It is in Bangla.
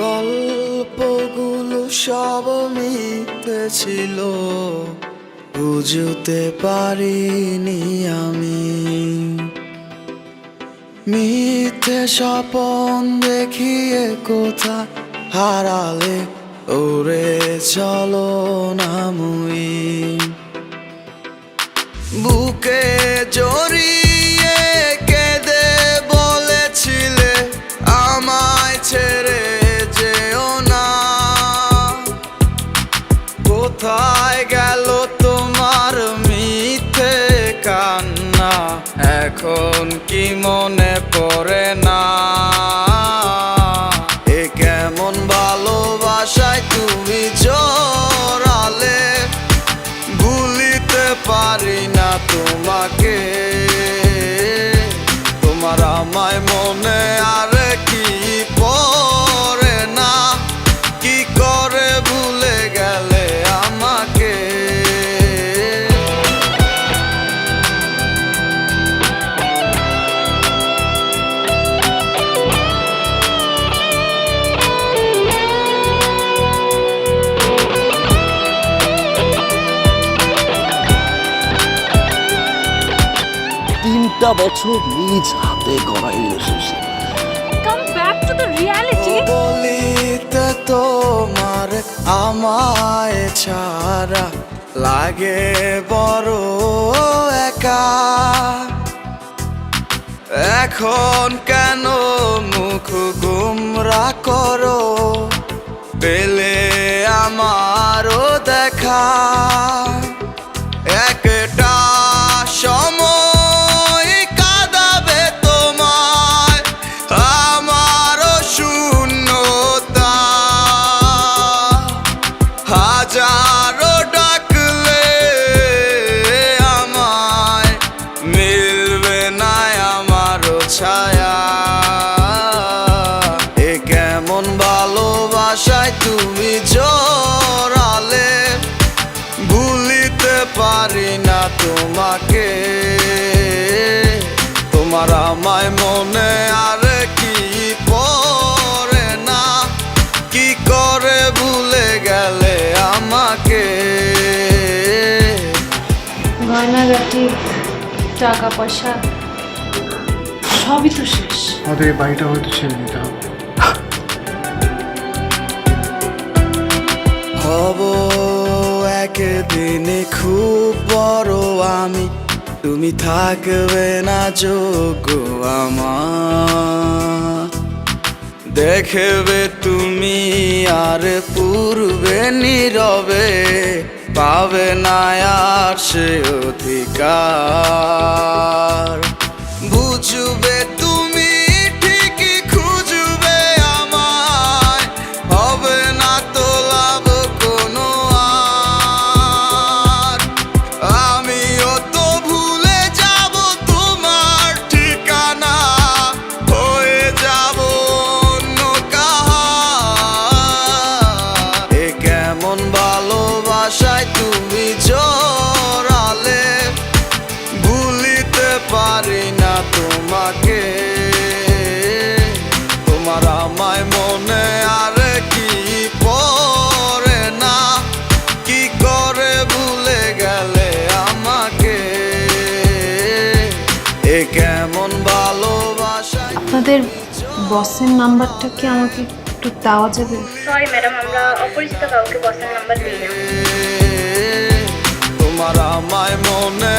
গল্পগুলো সব মিথ্যে ছিল, বুঝতে পারিনি আমি। মিথ্যে স্বপন দেখিয়ে কোথা হারালে ওরে চলো না মুই। বুকে জড়িয়ে কেঁদে বলেছিলে আমায় ছেড়ে যেও না। কোথায় গেল তোমার মিথ্যে কান্না, এখন কি মনে পড়ে না? এ কেমন ভালোবাসায় তুমি জড়ালে, ভুলিতে পারি না তোমাকে। তোমার আমায় মনে আর কি পড়ে না, কি করে ভুলে গেলে আমাকে। তিনটা বছর নিজ হাতে গড়া relationship. Come back to the reality. বলিতে তোমার আমায় ছাড়া লাগে বড় একা। এখন কেন মুখ গুমরা করো, পেলে আমারও দেখা। একটা সময় কাঁদাবে তোমায় আমারও শূন্যতা। হাজারো ডাকলে আমায় মিলবে না আমারও ছায়া। এ কেমন ভালোবাসায় তুমি জড়ালে, ভুলিতে পারি না তোমাকে। তোমার আমায় মনে আর কি পড়ে না, কি করে ভুলে গেলে আমাকে। গয়নাগাটি, টাকা পয়সা সবই তো শেষ। আমাদের এই বাড়িটা হয়তো ছেড়ে দিতে হবে। হব একদিন খুব বড় আমি, তুমি থাকবে না যোগ্য আমার। দেখবে তুমি আর পূর্বে নীরবে, পাবে না আর সে অধিকার। বুঝবে তুমি ঠিকই খুঁজবে আমায়, হবে না তো লাভ কোনো আর। আমিও তো ভুলে যাব তোমার ঠিকানা, হয়ে যাব অন্য কাহার। এ কেমন ভালোবাসায় তুমি জড়ালে, ভুলিতে পারি না তোমাকে। তোমার আমায় মনে আর কি পড়ে না, কি করে ভুলে গেলে আমাকে। এ কেমন ভালোবাসা। আপনাদের বসের নাম্বারটা কি আমাকে একটু দেওয়া যাবে? সরি ম্যাডাম, আমরা অপরিচিত কাউকে বসের নাম্বার দিই না। তোমার আমায় মনে